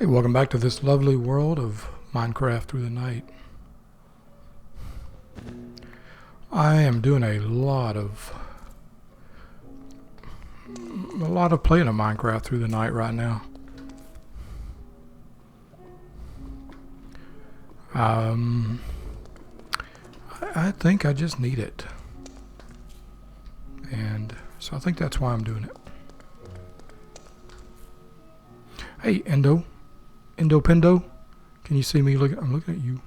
Hey, welcome back to this lovely world of Minecraft through the night. I am doing a lot of playing of Minecraft through the night right now. I think I just need it, and so I think that's why I'm doing it. Hey, Endo Pendo, can you see me? I'm looking at you.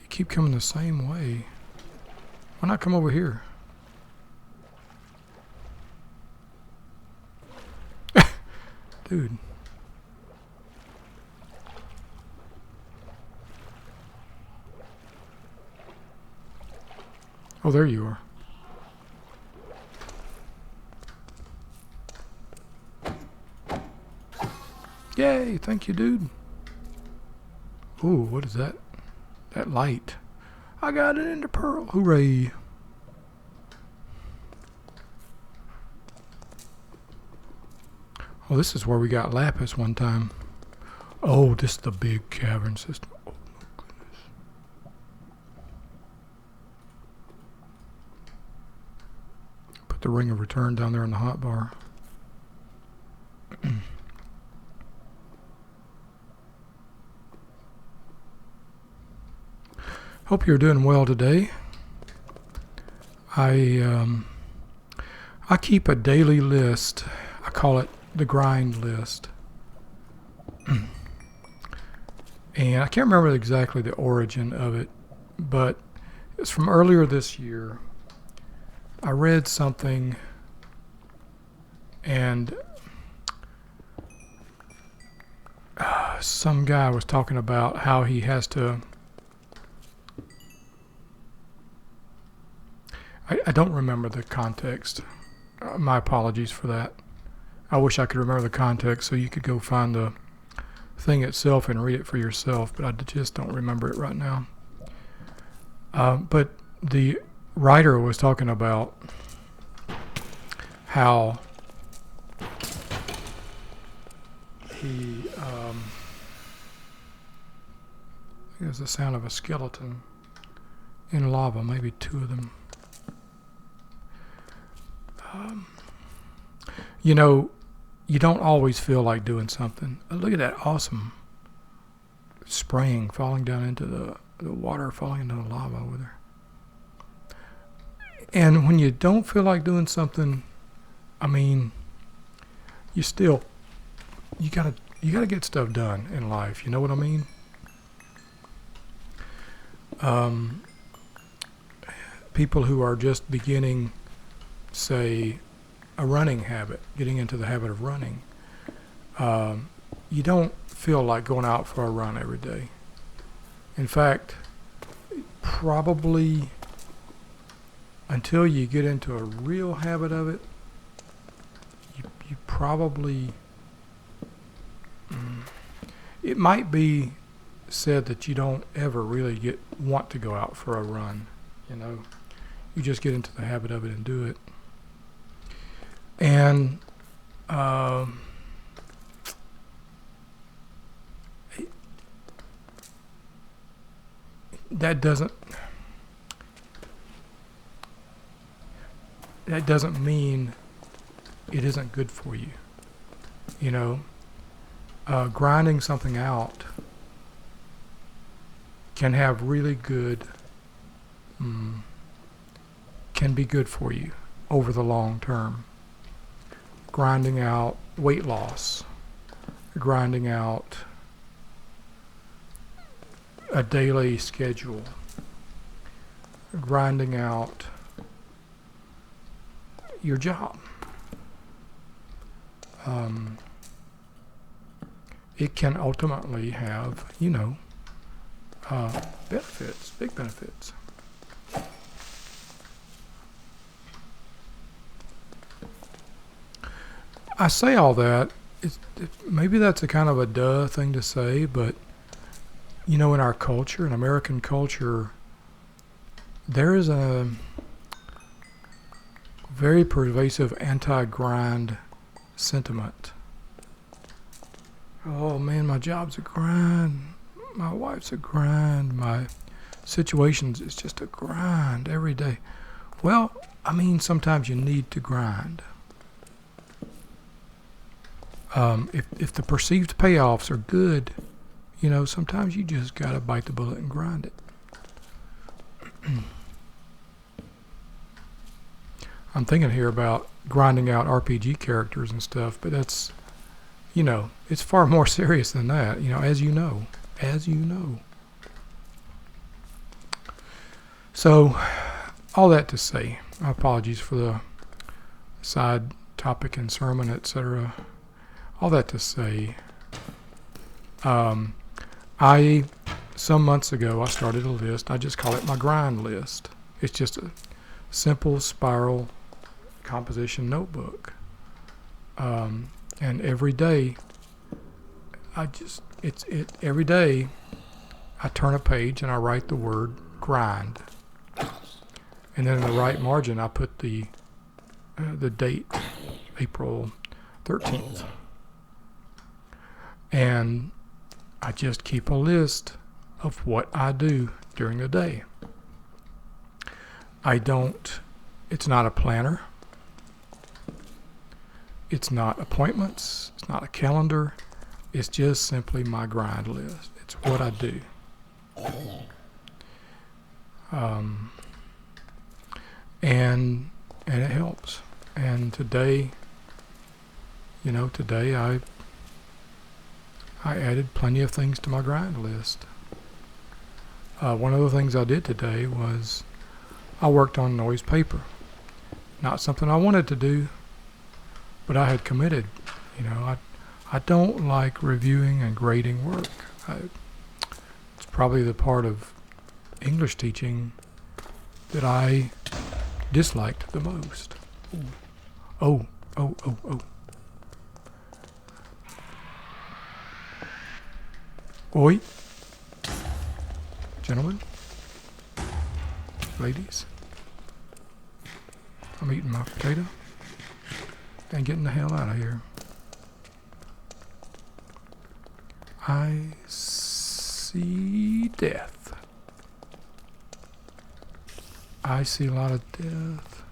You keep coming the same way. Why not come over here? Dude. Oh, there you are. Yay, thank you, dude. Ooh, what is that? That light. I got an ender pearl. Hooray. Oh, this is where we got lapis one time. Oh, this is the big cavern system. Oh, my goodness. Put the ring of return down there in the hotbar. Hope you're doing well today. I keep a daily list. I call it the grind list. And I can't remember exactly the origin of it, but it's from earlier this year. I read something and some guy was talking about how he has to... I don't remember the context. My apologies for that. I wish I could remember the context so you could go find the thing itself and read it for yourself, but I just don't remember it right now. But the writer was talking about how he... there's the sound of a skeleton in lava, maybe two of them. You know, you don't always feel like doing something. Look at that awesome spraying falling down into the water, falling into the lava over there. And when you don't feel like doing something, I mean, you gotta get stuff done in life. You know what I mean? People who are just beginning, say, a running habit, getting into the habit of running, you don't feel like going out for a run every day. In fact, probably until you get into a real habit of it, you probably, it might be said that you don't ever really want to go out for a run, you know. You just get into the habit of it and do it. And that doesn't mean it isn't good for you. You know, grinding something out can have really good, can be good for you over the long term. Grinding out weight loss, grinding out a daily schedule, grinding out your job. It can ultimately have, you know, benefits, big benefits. I say all that, maybe that's a kind of a duh thing to say, but, you know, in our culture, in American culture, there is a very pervasive anti-grind sentiment. Oh man, my job's a grind. My wife's a grind. My situations is just a grind every day. Well, I mean, sometimes you need to grind. If the perceived payoffs are good, you know, sometimes you just gotta bite the bullet and grind it. I'm thinking here about grinding out RPG characters and stuff, but that's, you know, it's far more serious than that, you know, as you know. So, all that to say, my apologies for the side topic and sermon, etc. All that to say, some months ago, I started a list. I just call it my grind list. It's just a simple spiral composition notebook. And every day, every day, I turn a page and I write the word grind. And then in the right margin, I put the date, April 13th. And I just keep a list of what I do during the day. It's not a planner. It's not appointments. It's not a calendar. It's just simply my grind list. It's what I do. And it helps. And today, I added plenty of things to my grind list. One of the things I did today was I worked on noise paper. Not something I wanted to do, but I had committed. You know, I don't like reviewing and grading work. It's probably the part of English teaching that I disliked the most. Oh. Oi. Gentlemen. Ladies. I'm eating my potato and getting the hell out of here. I see death. I see a lot of death.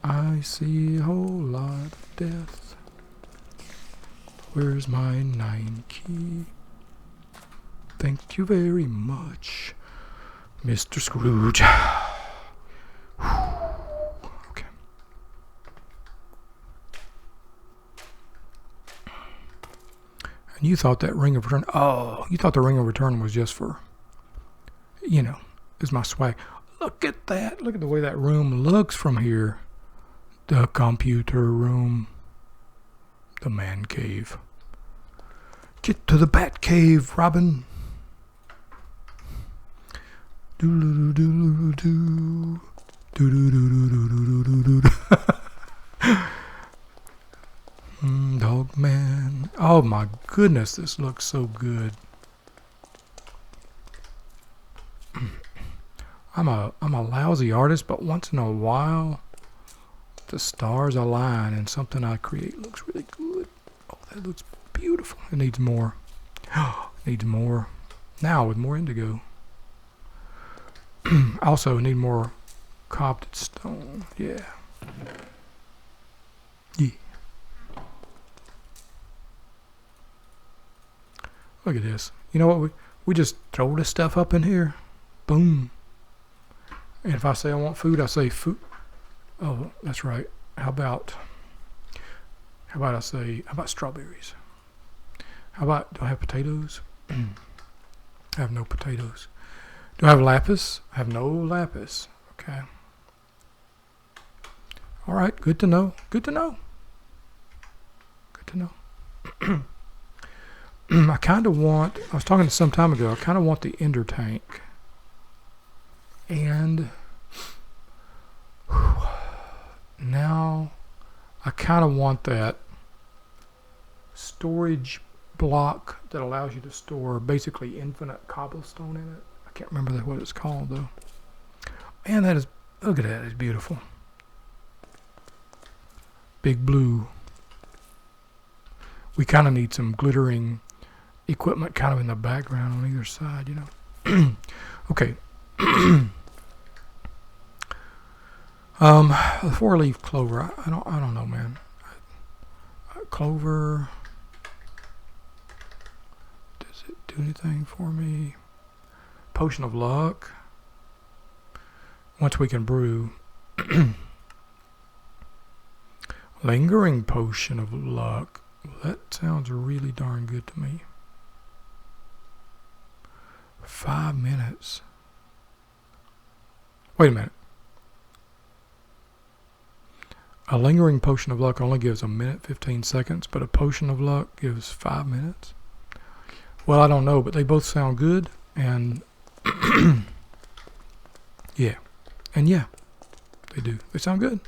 I see a whole lot of death. Where's my 9 key? Thank you very much, Mr. Scrooge. Okay. And you thought that ring of return, you thought the ring of return was just for, is my swag. Look at that. Look at the way that room looks from here. The computer room. The man cave. Get to the bat cave, Robin. Do-do-do-do-do-do. Do-do-do-do-do-do-do-do. Dog man. Oh my goodness, this looks so good. I'm a lousy artist, but once in a while the stars align and something I create looks really good. Oh, that looks beautiful. It needs more. Needs more. Now with more indigo. Also need more carved stone. Yeah. Look at this. You know what? We just throw this stuff up in here. Boom. And if I say I want food, I say food. Oh, that's right. How about strawberries? How about, do I have potatoes? I have no potatoes. Do I have lapis? I have no lapis. Okay. All right. Good to know. Good to know. Good to know. I kind of want, I was talking to some time ago, I kind of want the ender tank. And now I kind of want that storage block that allows you to store basically infinite cobblestone in it. I Can't remember what it's called though. Man, that is, look at that, it's beautiful. Big blue. We kind of need some glittering equipment kind of in the background on either side, you know. Okay. The 4-leaf clover. I don't know, man. Clover. Does it do anything for me? Potion of luck. Once we can brew. Lingering potion of luck. That sounds really darn good to me. 5 minutes. Wait a minute. A lingering potion of luck only gives 1 minute 15 seconds, but a potion of luck gives 5 minutes. Well, I don't know, but they both sound good, and yeah, and yeah, they do. They sound good.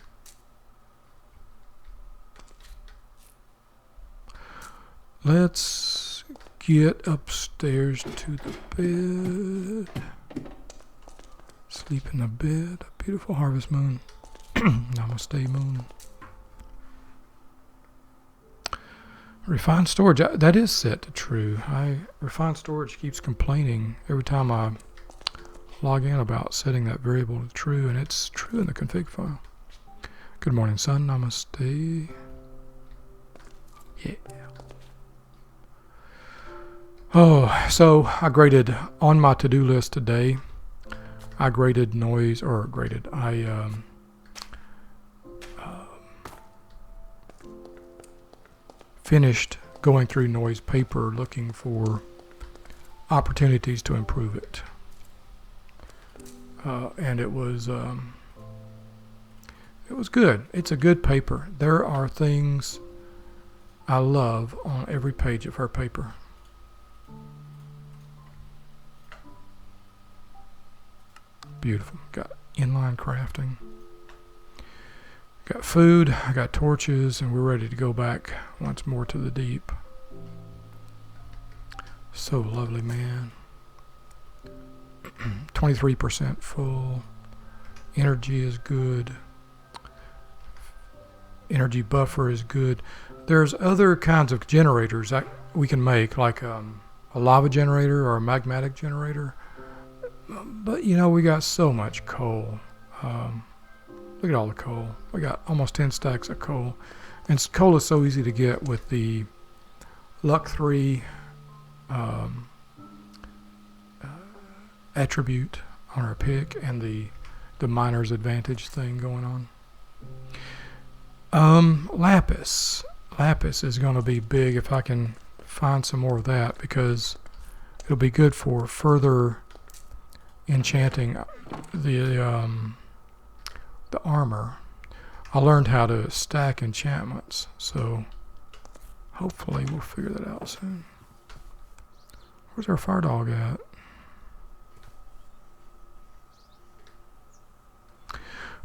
Let's get upstairs to the bed. Sleep in the bed. A beautiful harvest moon. Namaste, moon. Refined storage. That is set to true. Refined storage keeps complaining every time I log in about setting that variable to true, and it's true in the config file. Good morning, sun. Namaste. Yeah. Oh, so I graded on my to-do list today. I graded noise, or graded. Finished going through noise paper looking for opportunities to improve it. And it was good. It's a good paper. There are things I love on every page of her paper. Beautiful. Got inline crafting. Got food, I got torches, and we're ready to go back once more to the deep. So lovely, man. 23% full. Energy is good. Energy buffer is good. There's other kinds of generators that we can make, like a lava generator or a magmatic generator. But, you know, we got so much coal. Look at all the coal. We got almost 10 stacks of coal. And coal is so easy to get with the Luck 3 attribute on our pick and the miner's advantage thing going on. Lapis. Lapis is going to be big if I can find some more of that, because it'll be good for further enchanting the armor. I learned how to stack enchantments, so hopefully we'll figure that out soon. Where's our fire dog at?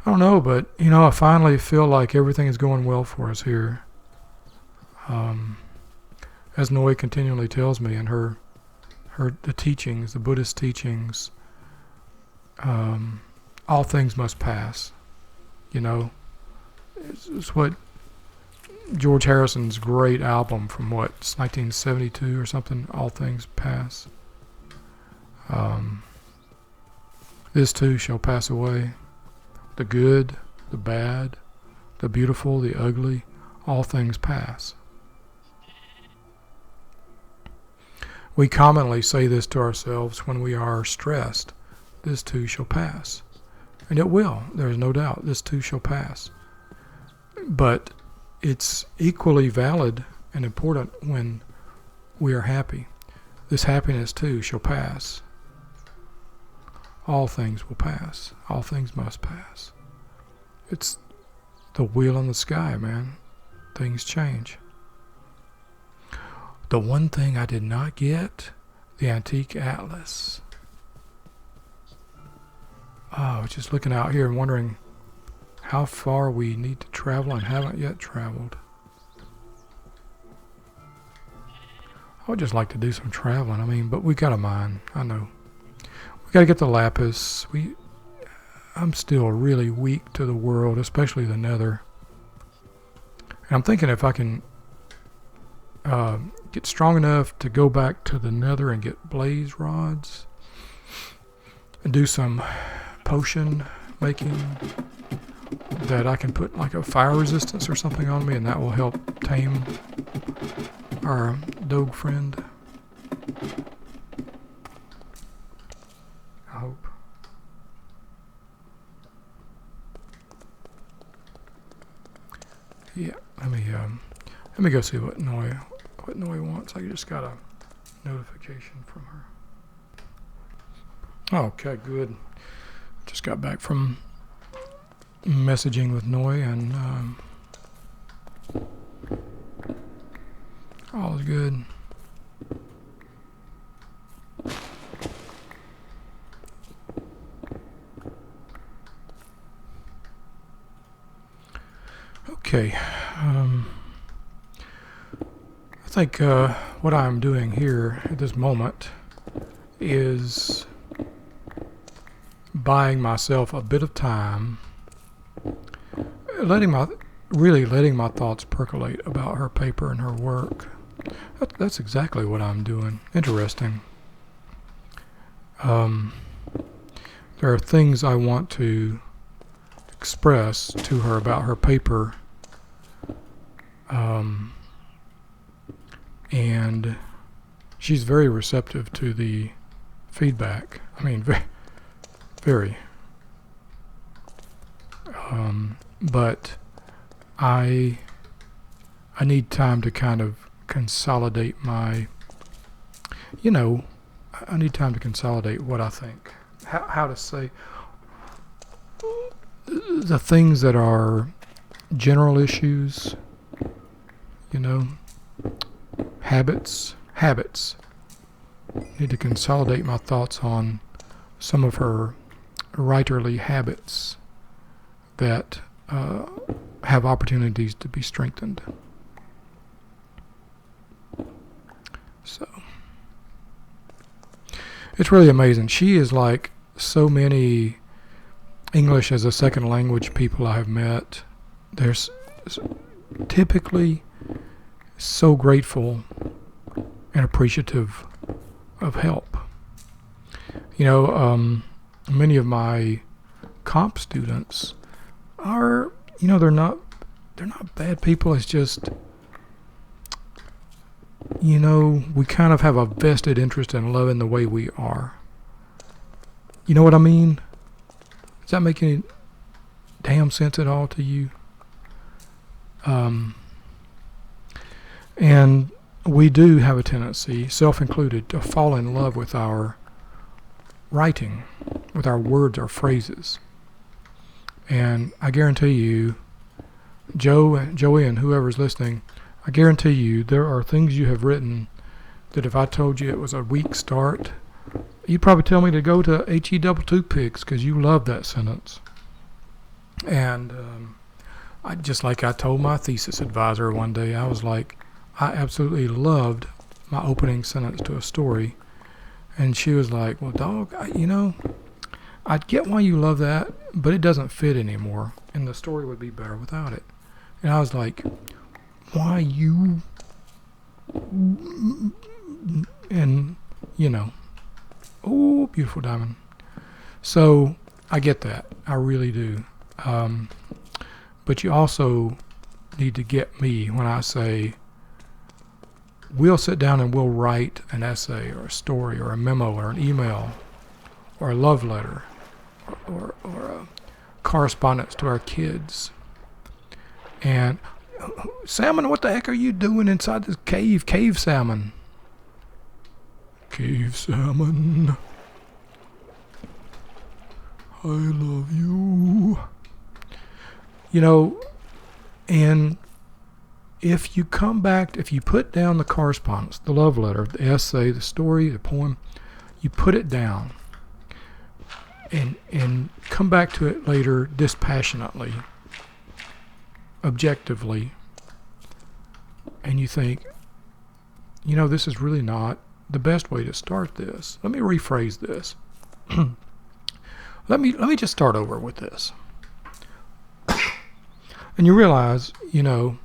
I don't know, but you know, I finally feel like everything is going well for us here. As Noi continually tells me in the teachings, the Buddhist teachings, all things must pass. You know, it's what George Harrison's great album from it's 1972 or something, All Things Pass. This too shall pass away. The good, the bad, the beautiful, the ugly, all things pass. We commonly say this to ourselves when we are stressed. This too shall pass. And it will. There is no doubt. This too shall pass. But it's equally valid and important when we are happy. This happiness too shall pass. All things will pass. All things must pass. It's the wheel in the sky, man. Things change. The one thing I did not get, the Antique Atlas. I was just looking out here and wondering how far we need to travel and haven't yet traveled. I would just like to do some traveling. I mean, but we got a mine. I know. We got to get the lapis. I'm still really weak to the world, especially the nether. And I'm thinking if I can get strong enough to go back to the nether and get blaze rods and do some potion making, that I can put like a fire resistance or something on me, and that will help tame our dog friend. I hope. Yeah, let me go see what Noi wants. I just got a notification from her. Okay, good. Just got back from messaging with Noi, and all is good. Okay. I think what I'm doing here at this moment is buying myself a bit of time, letting my thoughts percolate about her paper and her work. That's exactly what I'm doing. Interesting. There are things I want to express to her about her paper, and she's very receptive to the feedback. I mean, very. But I need time to kind of consolidate I need time to consolidate what I think. How to say the things that are general issues, habits. Need to consolidate my thoughts on some of her writerly habits that have opportunities to be strengthened. So it's really amazing. She is like so many English as a second language people I have met. They're typically so grateful and appreciative of help. Many of my comp students are, they're not bad people. It's just, we kind of have a vested interest in loving the way we are. You know what I mean? Does that make any damn sense at all to you? And we do have a tendency, self-included, to fall in love with our writing, with our words, our phrases. And I guarantee you, Joey and whoever's listening, I guarantee you there are things you have written that if I told you it was a weak start, you'd probably tell me to go to HE double toothpicks because you love that sentence. And I told my thesis advisor one day, I was like, I absolutely loved my opening sentence to a story. And she was like, well, dog, I get why you love that, but it doesn't fit anymore, and the story would be better without it. And I was like, why you? And, oh, beautiful diamond. So I get that. I really do. But you also need to get me when I say, we'll sit down and we'll write an essay or a story or a memo or an email or a love letter or a correspondence to our kids. And Salmon, what the heck are you doing inside this cave? Cave Salmon. Cave Salmon. I love you. And if you put down the correspondence, the love letter, the essay, the story, the poem, you put it down and come back to it later dispassionately, objectively, and you think, this is really not the best way to start this. Let me rephrase this. let me just start over with this. And you realize, you know,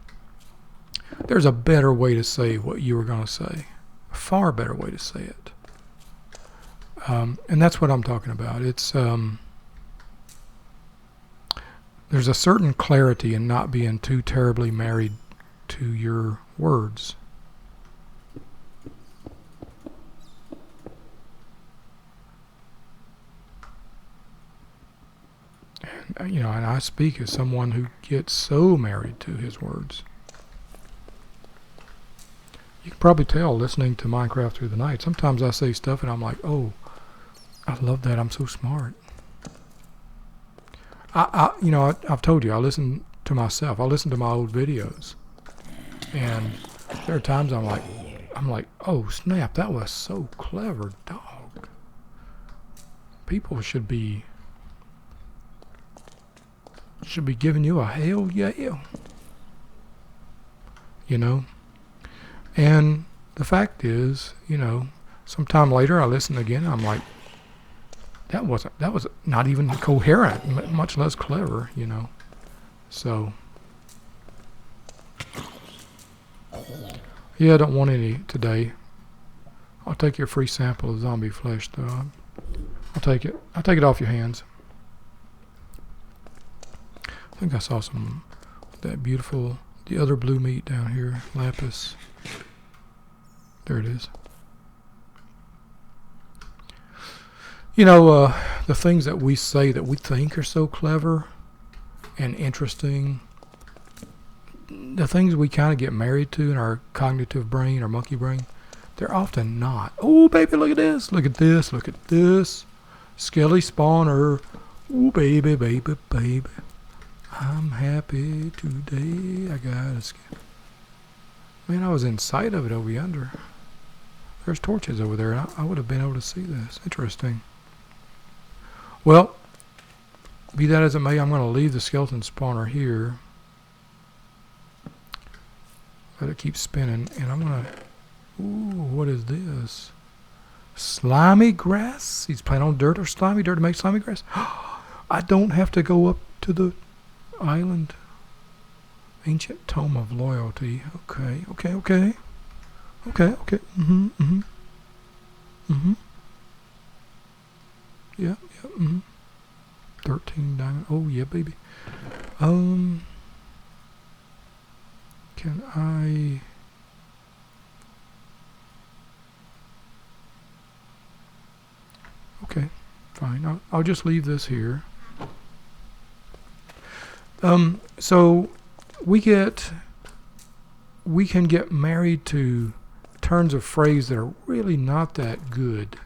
there's a better way to say what you were going to say. A far better way to say it. And that's what I'm talking about. It's there's a certain clarity in not being too terribly married to your words. And, you know, and I speak as someone who gets so married to his words. You can probably tell listening to Minecraft Through the Night. Sometimes I say stuff and I'm like, oh, I love that. I'm so smart. You know, I've told you, I listen to myself. I listen to my old videos. And there are times I'm like, oh, snap, that was so clever, dog. People should be giving you a hell yeah. You know? And the fact is, you know, sometime later I listen again and I'm like, that was not even coherent, much less clever, you know. So, yeah, I don't want any today. I'll take your free sample of zombie flesh, though. I'll take it. I'll take it off your hands. I think I saw some that beautiful, the other blue meat down here, lapis. There it is. You know, the things that we say that we think are so clever and interesting, the things we kind of get married to in our cognitive brain or monkey brain, they're often not. Oh, baby, look at this. Look at this. Look at this. Skelly spawner. Oh, baby, baby, baby. I'm happy today. I got a skelly. Man, I was in sight of it over yonder. There's torches over there, and I would have been able to see this. Interesting. Well, be that as it may, I'm going to leave the skeleton spawner here. Let it keep spinning, and I'm going to... Ooh, what is this? Slimy grass? He's playing on dirt or slimy dirt to make slimy grass? I don't have to go up to the island. Ancient Tome of Loyalty. Okay. Yeah. 13 diamond. Oh, yeah, baby. Can I... Okay, fine. I'll just leave this here. So we can get married to turns of phrase that are really not that good.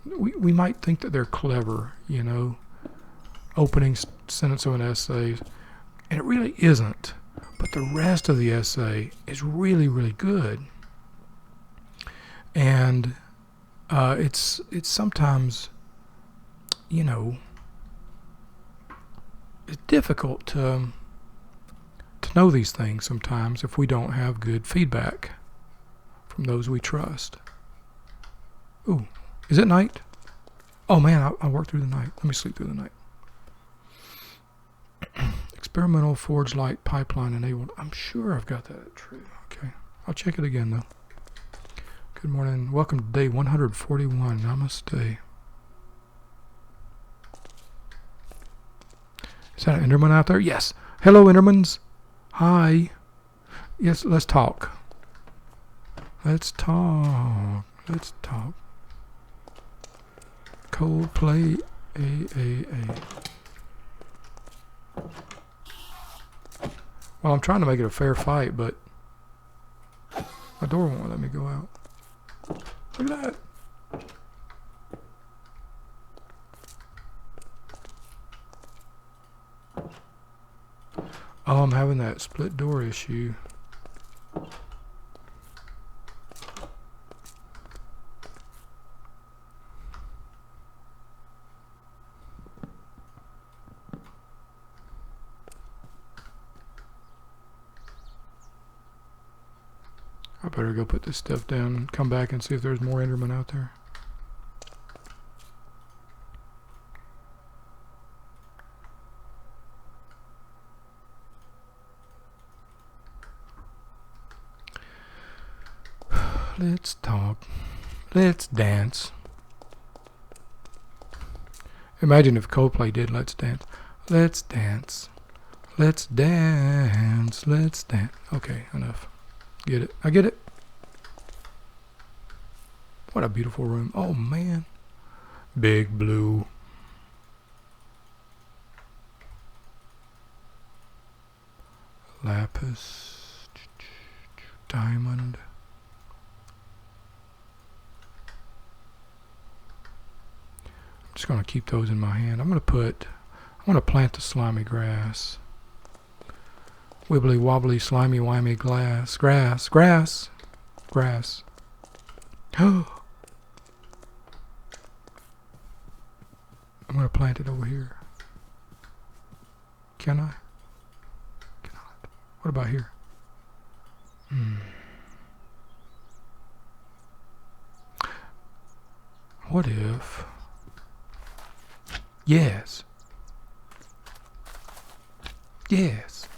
We might think that they're clever, you know, opening sentence of an essay, and it really isn't. But the rest of the essay is really, really good. And it's sometimes, you know, it's difficult to know these things sometimes if we don't have good feedback from those we trust. Ooh, is it night? Oh man, I work through the night. Let me sleep through the night. Experimental forge light pipeline enabled. I'm sure I've got that true. Okay, I'll check it again though. Good morning. Welcome to day 141. Namaste. Is that an Enderman out there? Yes. Hello, Endermans. Hi. Yes, let's talk. Let's talk. Coldplay. Well, I'm trying to make it a fair fight, but my door won't let me go out. Look at that. Oh, I'm having that split door issue. I better go put this stuff down and come back and see if there's more Enderman out there. Let's talk. Let's dance. Imagine if Coldplay did Let's Dance. Let's dance. Let's dance. Let's dance. Okay, enough. Get it? I get it. What a beautiful room. Oh, man. Big blue. Lapis. Diamond. I'm just going to keep those in my hand. I want to plant the slimy grass. Wibbly wobbly, slimy wimey grass. Oh. I'm going to plant it over here. Can I? Cannot. What about here? What if... Yes. Yes.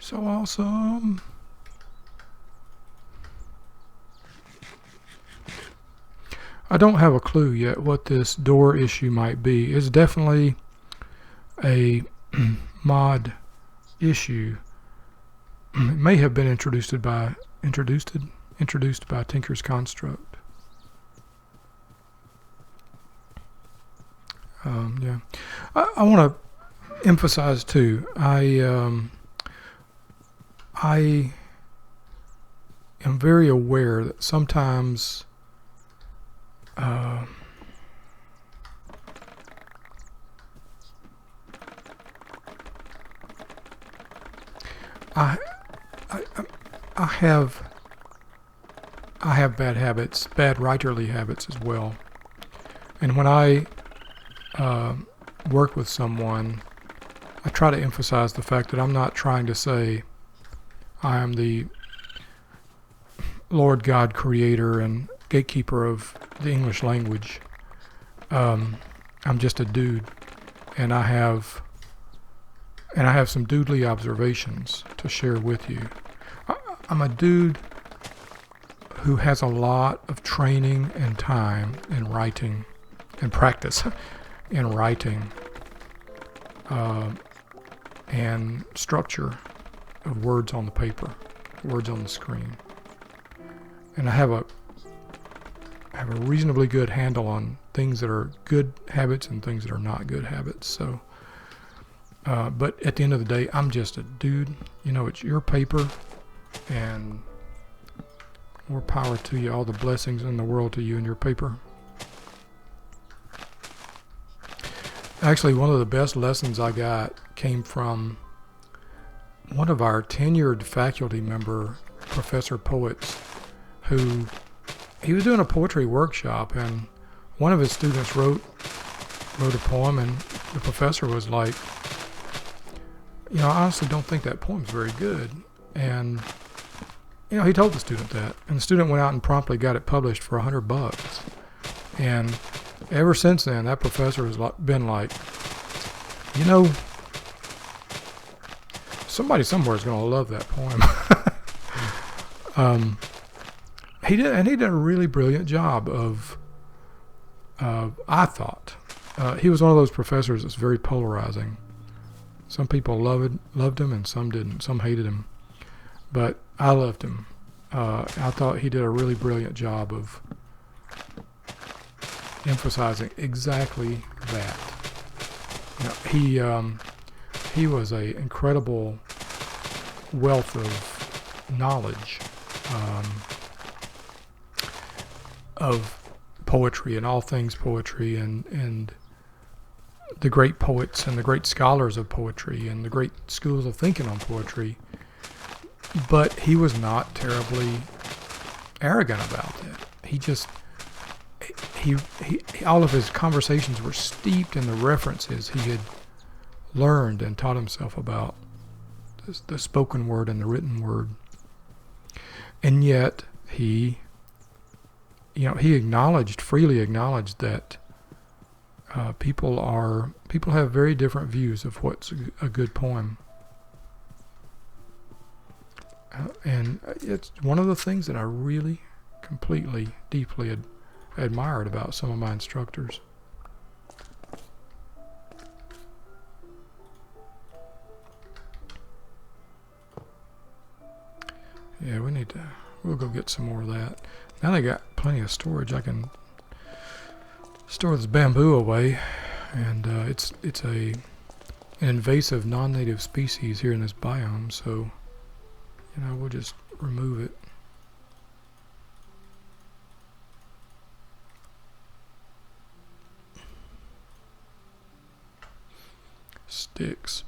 So awesome. I don't have a clue yet what this door issue might be. It's definitely a mod issue. It may have been introduced by Tinker's Construct. Yeah, I want to emphasize too. I am very aware that sometimes I have bad habits, bad writerly habits as well. And when I work with someone, I try to emphasize the fact that I'm not trying to say I am the Lord God creator and gatekeeper of the English language. I'm just a dude, and I have some doodly observations to share with you. I'm a dude who has a lot of training and time in writing and practice in writing and structure of words on the paper, words on the screen. And I have a reasonably good handle on things that are good habits and things that are not good habits. So, but at the end of the day, I'm just a dude. You know, it's your paper, and more power to you. All the blessings in the world to you and your paper. Actually, one of the best lessons I got came from one of our tenured faculty member, Professor Poets, who he was doing a poetry workshop, and one of his students wrote a poem, and the professor was like, you know, I honestly don't think that poem's very good. And you know, he told the student that, and the student went out and promptly got it published for $100. And ever since then, that professor has been like, you know, somebody somewhere is going to love that poem. He did a really brilliant job of, I thought. He was one of those professors that's very polarizing. Some people loved him, and some didn't. Some hated him. But I loved him. I thought he did a really brilliant job of emphasizing exactly that. You know, he was an incredible wealth of knowledge of poetry and all things poetry, and the great poets and the great scholars of poetry and the great schools of thinking on poetry. But he was not terribly arrogant about that. He all of his conversations were steeped in the references he had learned and taught himself about the spoken word and the written word. And yet he he freely acknowledged that people have very different views of what's a good poem. And it's one of the things that I really completely, deeply admired about some of my instructors. Yeah, we'll go get some more of that. Now they got plenty of storage. I can store this bamboo away, and it's an invasive non-native species here in this biome, so we'll just remove it. Sticks.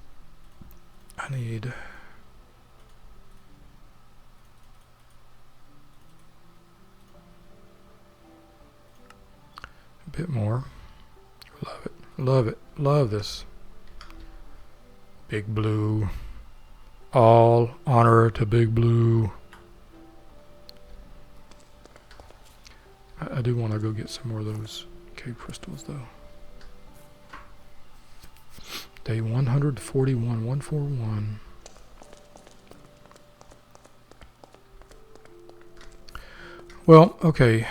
I need a bit more. Love it. Love it. Love this. Big Blue. All honor to Big Blue. I do want to go get some more of those cave crystals, though. Day 141, 141. Well, okay.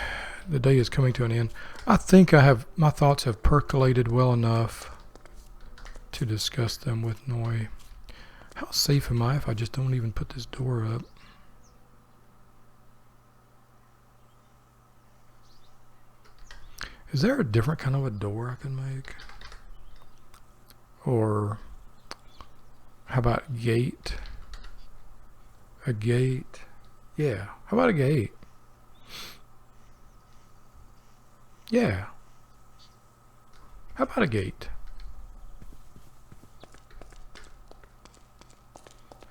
The day is coming to an end. I think my thoughts have percolated well enough to discuss them with Noi. How safe am I if I just don't even put this door up? Is there a different kind of a door I can make? Or how about gate? A gate? Yeah, how about a gate? Yeah. How about a gate?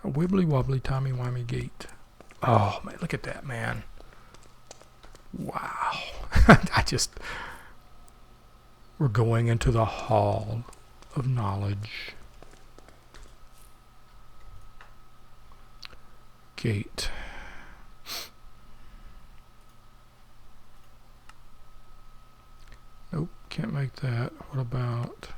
A wibbly wobbly timey wimey gate. Oh man, look at that, man. Wow. We're going into the hall of knowledge. Gate. Nope, can't make that. What about...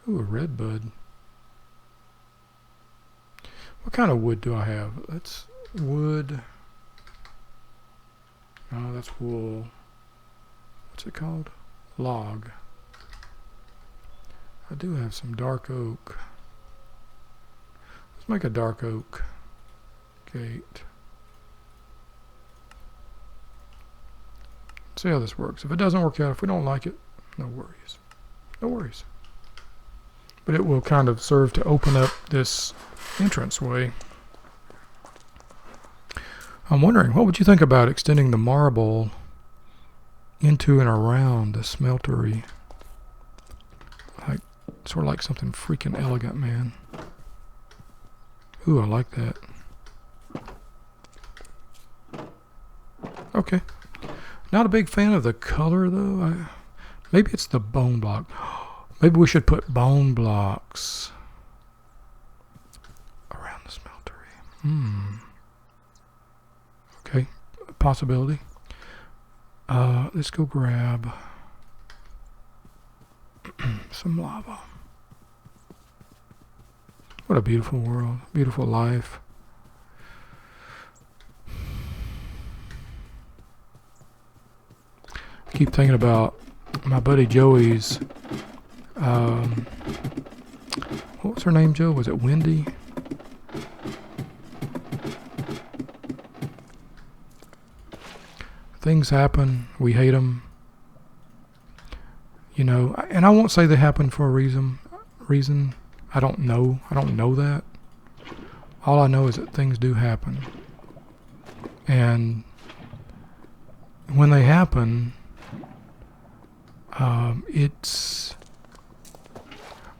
Ooh, a red bud. What kind of wood do I have? That's wood. Oh, that's wool. What's it called? Log. I do have some dark oak. Let's make a dark oak gate. See how this works. If it doesn't work out, if we don't like it, no worries. No worries. But it will kind of serve to open up this entranceway. I'm wondering, what would you think about extending the marble into and around the smeltery? Like, sort of like something freaking elegant, man. Ooh, I like that. Okay. Not a big fan of the color, though. Maybe it's the bone block. Maybe we should put bone blocks around the smeltery. Okay, possibility. Let's go grab some lava. What a beautiful world, beautiful life. I keep thinking about my buddy Joey's, what was her name, Joe? Was it Wendy? Things happen, we hate them, and I won't say they happen for a reason. I don't know that. All I know is that things do happen, and when they happen, it's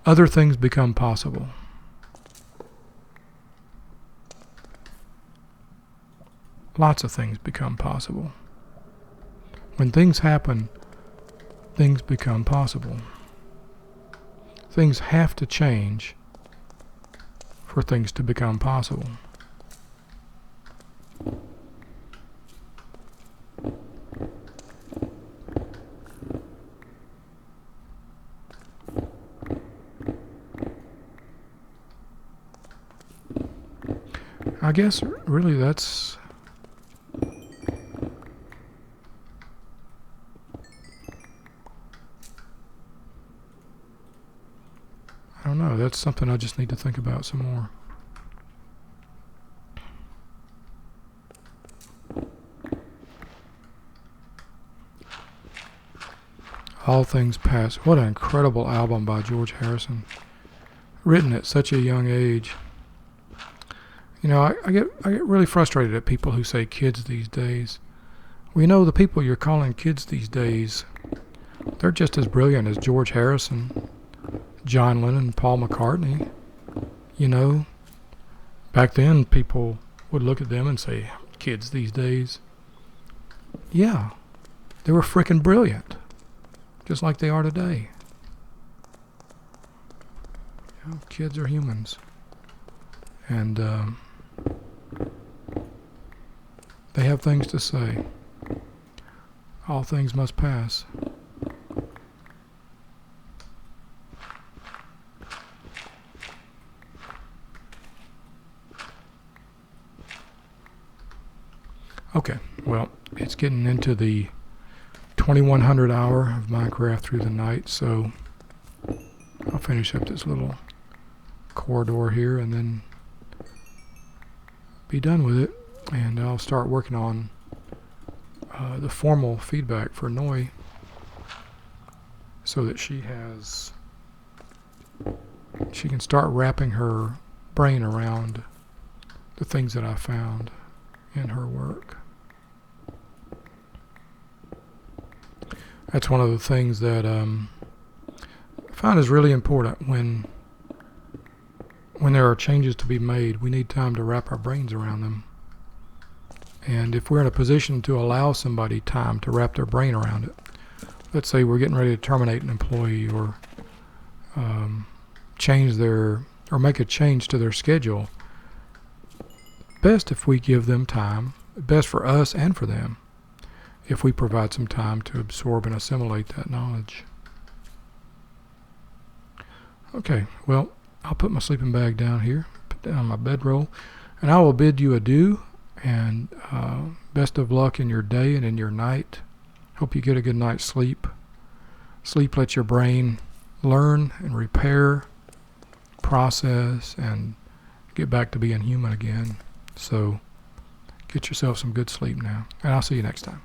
other things become possible. Lots of things become possible. When things happen, things become possible. Things have to change for things to become possible. I guess really that's I don't know, that's something I just need to think about some more. All Things Pass. What an incredible album by George Harrison. Written at such a young age. You know, I get really frustrated at people who say kids these days. Well, you know, the people you're calling kids these days, they're just as brilliant as George Harrison, John Lennon, Paul McCartney. You know, back then people would look at them and say, kids these days. Yeah, they were frickin' brilliant, just like they are today. You know, kids are humans. And they have things to say. All things must pass. Okay, well, it's getting into the 2100 hour of Minecraft through the night, so I'll finish up this little corridor here and then be done with it, and I'll start working on the formal feedback for Noi so that she can start wrapping her brain around the things that I found in her work. That's one of the things that I find is really important when there are changes to be made. We need time to wrap our brains around them. And if we're in a position to allow somebody time to wrap their brain around it, let's say we're getting ready to terminate an employee or make a change to their schedule, best if we give them time, best for us and for them, if we provide some time to absorb and assimilate that knowledge. Okay, well, I'll put my sleeping bag down here, put down my bedroll, and I will bid you adieu, and best of luck in your day and in your night. Hope you get a good night's sleep. Sleep lets your brain learn and repair, process, and get back to being human again. So get yourself some good sleep now, and I'll see you next time.